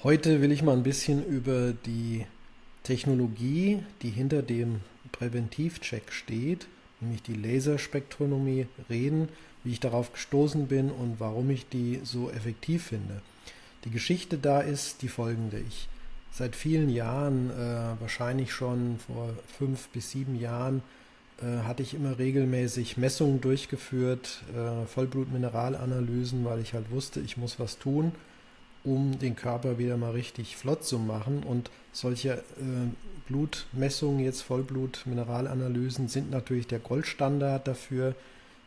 Heute will ich mal ein bisschen über die Technologie, die hinter dem Präventivcheck steht, nämlich die Laserspektronomie, reden, wie ich darauf gestoßen bin und warum ich die so effektiv finde. Die Geschichte da ist die folgende. Ich seit vielen Jahren, wahrscheinlich schon vor 5 bis 7 Jahren, hatte ich immer regelmäßig Messungen durchgeführt, Vollblutmineralanalysen, weil ich halt wusste, ich muss was tun, um den Körper wieder mal richtig flott zu machen. Und solche Blutmessungen, jetzt Vollblut-Mineralanalysen, sind natürlich der Goldstandard dafür,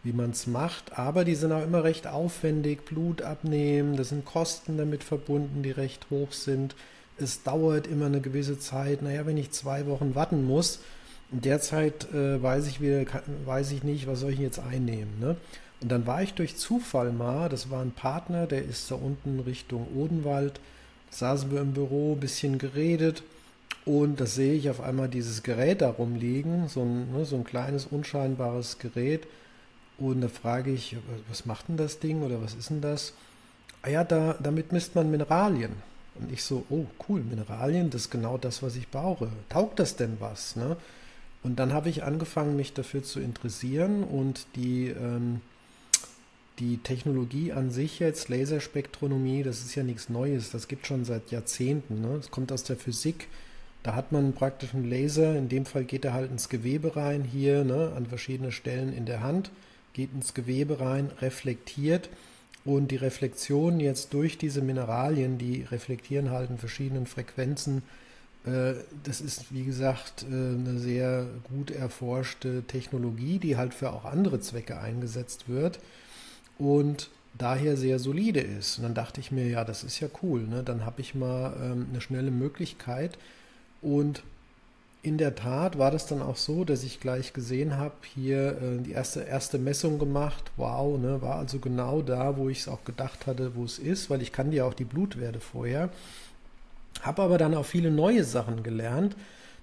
wie man es macht. Aber die sind auch immer recht aufwendig. Blut abnehmen, da sind Kosten damit verbunden, die recht hoch sind. Es dauert immer eine gewisse Zeit. Naja, wenn ich 2 Wochen warten muss, in der Zeit weiß ich nicht, was soll ich jetzt einnehmen. Ne? Und dann war ich durch Zufall mal, das war ein Partner, der ist da unten Richtung Odenwald, saßen wir im Büro, ein bisschen geredet und da sehe ich auf einmal dieses Gerät da rumliegen, so ein kleines, unscheinbares Gerät. Und da frage ich, was macht denn das Ding oder was ist denn das? Ah ja, damit misst man Mineralien. Und ich so, oh cool, Mineralien, das ist genau das, was ich brauche. Taugt das denn was? Ne? Und dann habe ich angefangen, mich dafür zu interessieren und die Technologie an sich jetzt, Laserspektronomie, das ist ja nichts Neues, das gibt schon seit Jahrzehnten. Ne? Das kommt aus der Physik. Da hat man praktisch einen Laser, in dem Fall geht er halt ins Gewebe rein, hier ne, an verschiedene Stellen in der Hand, geht ins Gewebe rein, reflektiert und die Reflexion jetzt durch diese Mineralien, die reflektieren halt in verschiedenen Frequenzen. Das ist, wie gesagt, eine sehr gut erforschte Technologie, die halt für auch andere Zwecke eingesetzt wird und daher sehr solide ist. Und dann dachte ich mir, ja, das ist ja cool, ne? Dann habe ich mal eine schnelle Möglichkeit. Und in der Tat war das dann auch so, dass ich gleich gesehen habe, hier die erste Messung gemacht. Wow, ne? War also genau da, wo ich es auch gedacht hatte, wo es ist, weil ich kannte ja auch die Blutwerte vorher. Habe aber dann auch viele neue Sachen gelernt,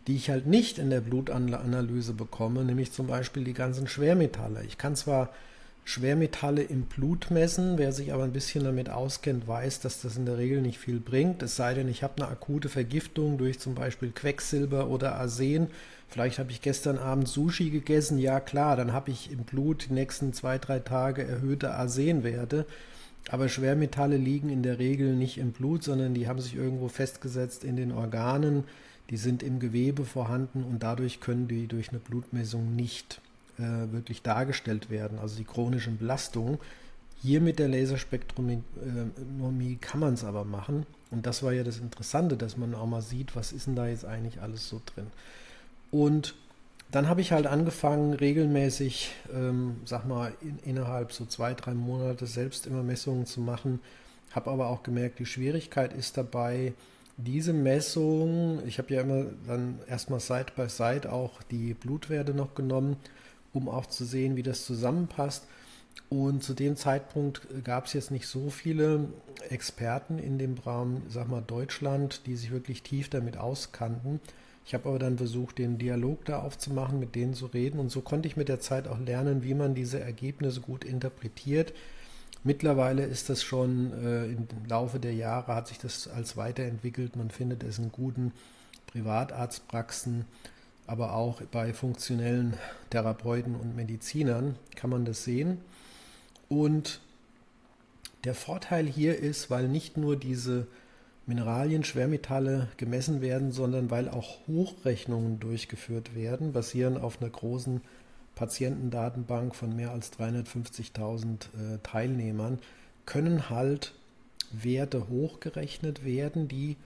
die ich halt nicht in der Blutanalyse bekomme, nämlich zum Beispiel die ganzen Schwermetalle. Ich kann zwar Schwermetalle im Blut messen, wer sich aber ein bisschen damit auskennt, weiß, dass das in der Regel nicht viel bringt, es sei denn, ich habe eine akute Vergiftung durch zum Beispiel Quecksilber oder Arsen. Vielleicht habe ich gestern Abend Sushi gegessen, ja klar, dann habe ich im Blut die nächsten 2, 3 Tage erhöhte Arsenwerte. Aber Schwermetalle liegen in der Regel nicht im Blut, sondern die haben sich irgendwo festgesetzt in den Organen, die sind im Gewebe vorhanden und dadurch können die durch eine Blutmessung nicht wirklich dargestellt werden. Also die chronischen Belastungen. Hier mit der Laserspektronomie kann man es aber machen. Und das war ja das Interessante, dass man auch mal sieht, was ist denn da jetzt eigentlich alles so drin. Und dann habe ich halt angefangen, regelmäßig, sag mal, innerhalb so 2, 3 Monate selbst immer Messungen zu machen. Habe aber auch gemerkt, die Schwierigkeit ist dabei, diese Messung, ich habe ja immer dann erstmal Side by Side auch die Blutwerte noch genommen, um auch zu sehen, wie das zusammenpasst. Und zu dem Zeitpunkt gab es jetzt nicht so viele Experten in dem Raum, sag mal Deutschland, die sich wirklich tief damit auskannten. Ich habe aber dann versucht, den Dialog da aufzumachen, mit denen zu reden. Und so konnte ich mit der Zeit auch lernen, wie man diese Ergebnisse gut interpretiert. Mittlerweile ist das schon im Laufe der Jahre hat sich das als weiterentwickelt. Man findet es in guten Privatarztpraxen, aber auch bei funktionellen Therapeuten und Medizinern kann man das sehen. Und der Vorteil hier ist, weil nicht nur diese Mineralien, Schwermetalle gemessen werden, sondern weil auch Hochrechnungen durchgeführt werden, basierend auf einer großen Patientendatenbank von mehr als 350.000 Teilnehmern, können halt Werte hochgerechnet werden, die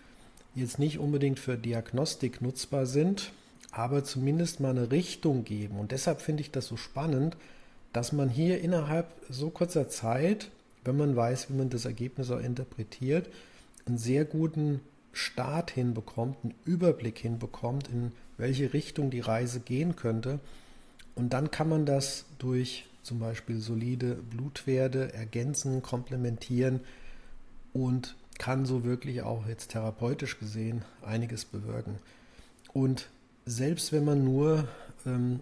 jetzt nicht unbedingt für Diagnostik nutzbar sind, aber zumindest mal eine Richtung geben. Und deshalb finde ich das so spannend, dass man hier innerhalb so kurzer Zeit, wenn man weiß, wie man das Ergebnis auch interpretiert, einen sehr guten Start hinbekommt, einen Überblick hinbekommt, in welche Richtung die Reise gehen könnte. Und dann kann man das durch zum Beispiel solide Blutwerte ergänzen, komplementieren und kann so wirklich auch jetzt therapeutisch gesehen einiges bewirken. Und selbst wenn man nur,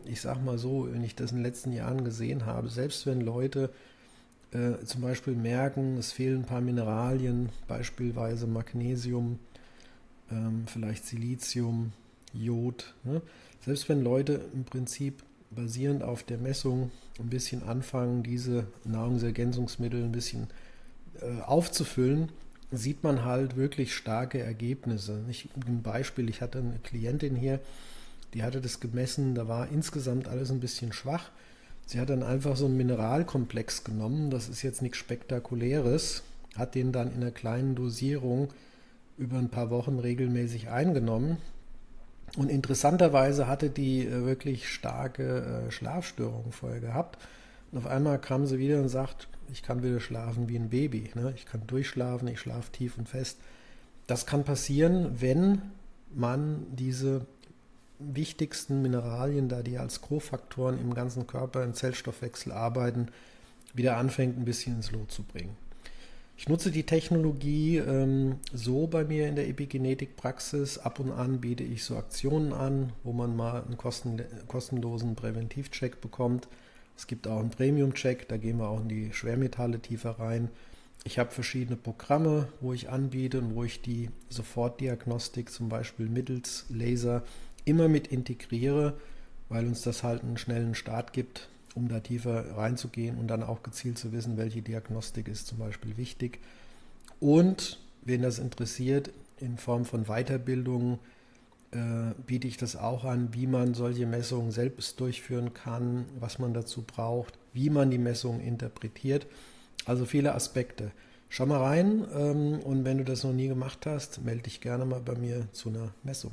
ich sag mal so, wenn ich das in den letzten Jahren gesehen habe, selbst wenn Leute zum Beispiel merken, es fehlen ein paar Mineralien, beispielsweise Magnesium, vielleicht Silizium, Jod. Ne? Selbst wenn Leute im Prinzip basierend auf der Messung ein bisschen anfangen, diese Nahrungsergänzungsmittel ein bisschen aufzufüllen, sieht man halt wirklich starke Ergebnisse. Ein Beispiel, ich hatte eine Klientin hier, die hatte das gemessen, da war insgesamt alles ein bisschen schwach. Sie hat dann einfach so einen Mineralkomplex genommen, das ist jetzt nichts Spektakuläres, hat den dann in einer kleinen Dosierung über ein paar Wochen regelmäßig eingenommen. Und interessanterweise hatte die wirklich starke Schlafstörungen vorher gehabt. Und auf einmal kam sie wieder und sagt, ich kann wieder schlafen wie ein Baby. Ne? Ich kann durchschlafen, ich schlafe tief und fest. Das kann passieren, wenn man diese wichtigsten Mineralien, da die als Kofaktoren im ganzen Körper im Zellstoffwechsel arbeiten, wieder anfängt, ein bisschen ins Lot zu bringen. Ich nutze die Technologie so bei mir in der Epigenetikpraxis. Ab und an biete ich so Aktionen an, wo man mal einen kostenlosen Präventivcheck bekommt. Es gibt auch einen Premium-Check, da gehen wir auch in die Schwermetalle tiefer rein. Ich habe verschiedene Programme, wo ich anbiete und wo ich die Sofortdiagnostik zum Beispiel mittels Laser immer mit integriere, weil uns das halt einen schnellen Start gibt, um da tiefer reinzugehen und dann auch gezielt zu wissen, welche Diagnostik ist zum Beispiel wichtig. Und wen das interessiert, in Form von Weiterbildung biete ich das auch an, wie man solche Messungen selbst durchführen kann, was man dazu braucht, wie man die Messungen interpretiert. Also viele Aspekte. Schau mal rein und wenn du das noch nie gemacht hast, melde dich gerne mal bei mir zu einer Messung.